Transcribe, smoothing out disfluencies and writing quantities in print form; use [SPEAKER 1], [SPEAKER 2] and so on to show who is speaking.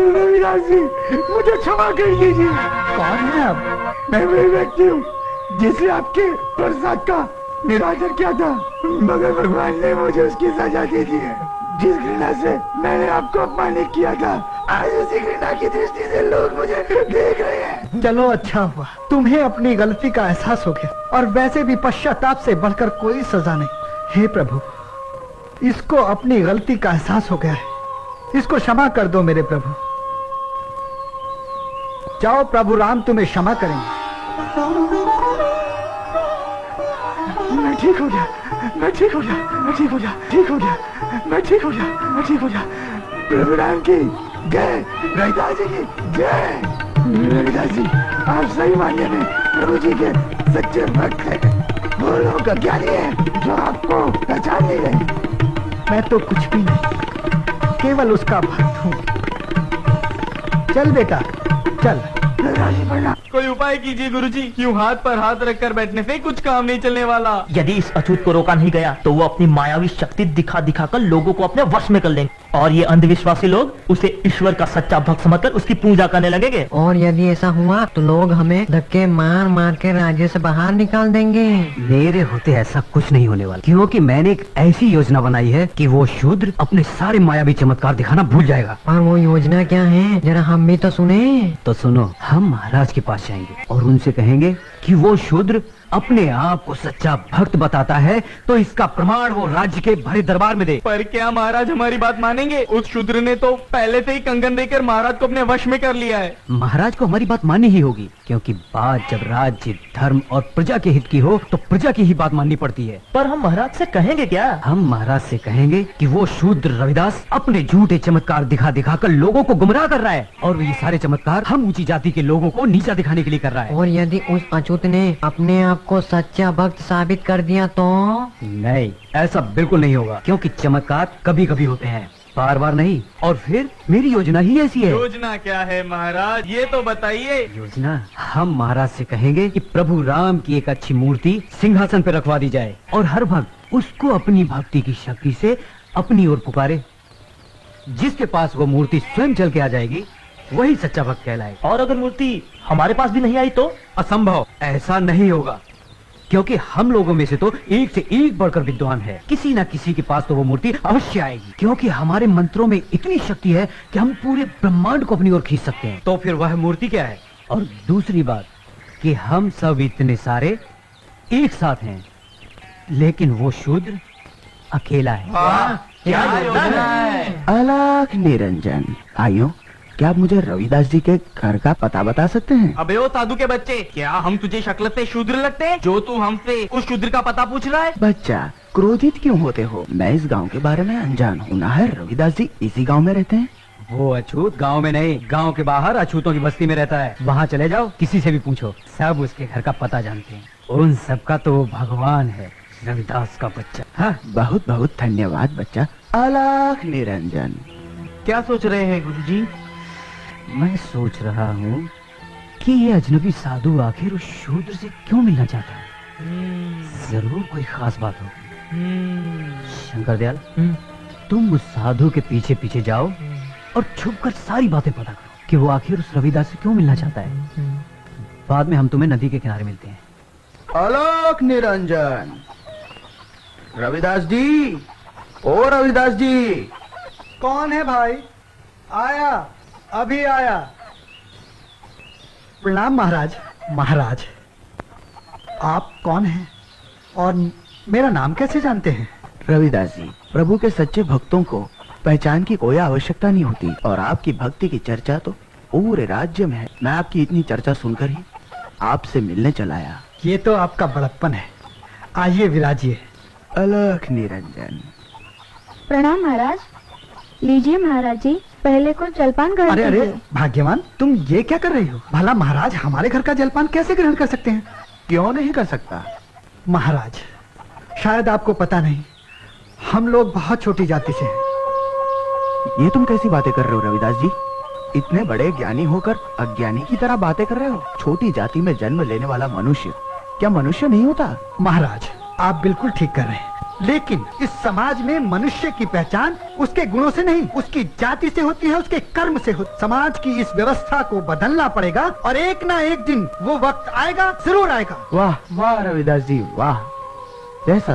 [SPEAKER 1] रविदास जी, मुझे क्षमा कर दीजिए।
[SPEAKER 2] कौन है आप?
[SPEAKER 1] मैं वही व्यक्ति हूँ जिसने आपके प्रसाद का निरादर किया था, मगर भगवान ने मुझे उसकी सजा दे दी है। जिस घृणा से मैंने आपको अपमानित किया था, आज उसी घृणा की दृष्टि से लोग मुझे देख रहे हैं।
[SPEAKER 2] चलो अच्छा हुआ, तुम्हें अपनी गलती का एहसास हो गया, और वैसे भी पश्चाताप से बढ़कर कोई सजा नहीं। हे प्रभु, इसको अपनी गलती का एहसास हो गया है, इसको क्षमा कर दो मेरे प्रभु। जाओ, प्रभु राम तुम्हें क्षमा करेंगे।
[SPEAKER 1] मैं ठीक हो गया, मैं ठीक हो गया, मैं ठीक हो गया, ठीक हो गया, मैं ठीक हो गया, मैं ठीक हो गया। प्रभु राम की जय, रविदास जी की जय। रविदास जी, आप सही मायने में प्रभु जी के सच्चे भक्त हैं। वो लोग अज्ञानी हैं जो आपको पहचान नहीं रहे।
[SPEAKER 2] मैं तो कुछ भी नहीं, केवल उसका भक्त हूँ। चल बेटा चल।
[SPEAKER 3] कोई उपाय कीजिए गुरुजी, यूं हाथ पर हाथ रखकर बैठने से कुछ काम नहीं चलने वाला।
[SPEAKER 4] यदि इस अछूत को रोका नहीं गया तो वो अपनी मायावी शक्ति दिखा दिखा कर लोगों को अपने वश में कर लेंगे, और ये अंधविश्वासी लोग उसे ईश्वर का सच्चा भक्त समझकर उसकी पूजा करने लगेंगे।
[SPEAKER 5] और यदि ऐसा हुआ तो लोग हमें धक्के मार मार के राज्य से बाहर निकाल देंगे।
[SPEAKER 6] मेरे होते ऐसा कुछ नहीं होने वाला, क्योंकि मैंने एक ऐसी योजना बनाई है कि वो शूद्र अपने सारे मायावी चमत्कार दिखाना भूल जाएगा।
[SPEAKER 5] और वो योजना क्या है, जरा हम भी तो सुने।
[SPEAKER 6] तो सुनो, हम महाराज के पास जाएंगे और उनसे कहेंगे कि वो शूद्र अपने आप को सच्चा भक्त बताता है, तो इसका प्रमाण वो राज्य के भरे दरबार में दे।
[SPEAKER 3] पर क्या महाराज हमारी बात मानेंगे? उस शूद्र ने तो पहले से ही कंगन देकर महाराज को अपने वश में कर लिया है।
[SPEAKER 6] महाराज को हमारी बात माननी ही होगी, क्योंकि बात जब राज्य, धर्म और प्रजा के हित की हो तो प्रजा की ही बात माननी पड़ती है।
[SPEAKER 4] पर हम महाराज से कहेंगे क्या?
[SPEAKER 6] हम महाराज से कहेंगे कि वो शूद्र रविदास अपने झूठे चमत्कार दिखा दिखा कर लोगों को गुमराह कर रहा है, और ये सारे चमत्कार हम ऊंची जाति के लोगों को नीचा दिखाने के लिए कर रहा है।
[SPEAKER 5] और यदि उस अछूत ने अपने आप को सच्चा भक्त साबित कर दिया तो?
[SPEAKER 6] नहीं, ऐसा बिल्कुल नहीं होगा, क्योंकि चमत्कार कभी कभी होते हैं, बार बार नहीं। और फिर मेरी योजना ही ऐसी है।
[SPEAKER 3] योजना क्या है महाराज, ये तो बताइए।
[SPEAKER 6] योजना, हम महाराज से कहेंगे कि प्रभु राम की एक अच्छी मूर्ति सिंहासन पर रखवा दी जाए, और हर भक्त उसको अपनी भक्ति की शक्ति से अपनी ओर पुकारे। जिसके पास वो मूर्ति स्वयं चल के आ जाएगी, वही सच्चा भक्त कहलाएगा।
[SPEAKER 4] और अगर मूर्ति हमारे पास भी नहीं आई तो?
[SPEAKER 6] असंभव, ऐसा नहीं होगा, क्योंकि हम लोगों में से तो एक से एक बढ़कर विद्वान है। किसी न किसी के पास तो वो मूर्ति अवश्य आएगी, क्योंकि हमारे मंत्रों में इतनी शक्ति है कि हम पूरे ब्रह्मांड को अपनी ओर खींच सकते हैं। तो फिर वह मूर्ति क्या है? और दूसरी बात कि हम सब इतने सारे एक साथ हैं, लेकिन वो शूद्र अकेला है।
[SPEAKER 3] क्या योजना है?
[SPEAKER 1] अलख निरंजन, आइयो, क्या आप मुझे रविदास जी के घर का पता बता सकते हैं?
[SPEAKER 3] अबे ओ साधु के बच्चे, क्या हम तुझे शक्ल से शूद्र लगते हैं जो तू हमसे उस शूद्र का पता पूछ रहा है?
[SPEAKER 1] बच्चा, क्रोधित क्यों होते हो? मैं इस गांव के बारे में अनजान हूँ ना है। रविदास जी इसी गांव में रहते हैं।
[SPEAKER 6] वो अछूत गांव में नहीं, गांव के बाहर अछूतों की बस्ती में रहता है। वहाँ चले जाओ, किसी से भी पूछो, सब उसके घर का पता जानते हैं। उन सबका तो वो भगवान है, रविदास का बच्चा। हाँ,
[SPEAKER 1] बहुत बहुत धन्यवाद बच्चा। अलख निरंजन।
[SPEAKER 3] क्या सोच रहे हैं गुरुजी?
[SPEAKER 6] मैं सोच रहा हूँ कि ये अजनबी साधु आखिर उस शूद्र से क्यों मिलना चाहता है। जरूर कोई खास बात होगी। शंकर दयाल, तुम उस साधु के पीछे पीछे जाओ और छुपकर सारी बातें पता करो कि वो आखिर उस रविदास से क्यों मिलना चाहता है। बाद में हम तुम्हें नदी के किनारे मिलते हैं।
[SPEAKER 1] अलख निरंजन, रविदास जी, ओ रविदास जी।
[SPEAKER 2] कौन है भाई? आया, अभी आया। प्रणाम महाराज। महाराज, आप कौन हैं और मेरा नाम कैसे जानते हैं?
[SPEAKER 1] रविदास जी, प्रभु के सच्चे भक्तों को पहचान की कोई आवश्यकता नहीं होती, और आपकी भक्ति की चर्चा तो पूरे राज्य में है। मैं आपकी इतनी चर्चा सुनकर ही आपसे मिलने चला आया।
[SPEAKER 2] ये तो आपका बड़प्पन है। आइए विराजिए।
[SPEAKER 1] अलख निरंजन।
[SPEAKER 7] प्रणाम महाराज। लीजिए महाराज जी, पहले कुछ जलपान ग्रहण
[SPEAKER 2] अरे अरे
[SPEAKER 7] कीजिए।
[SPEAKER 2] भाग्यवान, तुम ये क्या कर रही हो? भला महाराज हमारे घर का जलपान कैसे ग्रहण कर सकते हैं?
[SPEAKER 1] क्यों नहीं कर सकता?
[SPEAKER 2] महाराज, शायद आपको पता नहीं, हम लोग बहुत छोटी जाति से हैं।
[SPEAKER 1] ये तुम कैसी बातें कर रहे हो रविदास जी? इतने बड़े ज्ञानी होकर अज्ञानी की तरह बातें कर रहे हो। छोटी जाति में जन्म लेने वाला मनुष्य क्या मनुष्य नहीं होता?
[SPEAKER 2] महाराज, आप बिल्कुल ठीक कर रहे हैं। लेकिन इस समाज में मनुष्य की पहचान उसके गुणों से नहीं, उसकी जाति से होती है, उसके कर्म से होती। समाज की इस व्यवस्था को बदलना पड़ेगा और एक ना एक दिन वो वक्त आएगा, जरूर आएगा।
[SPEAKER 1] वाह वाह रविदास जी वाह, जैसा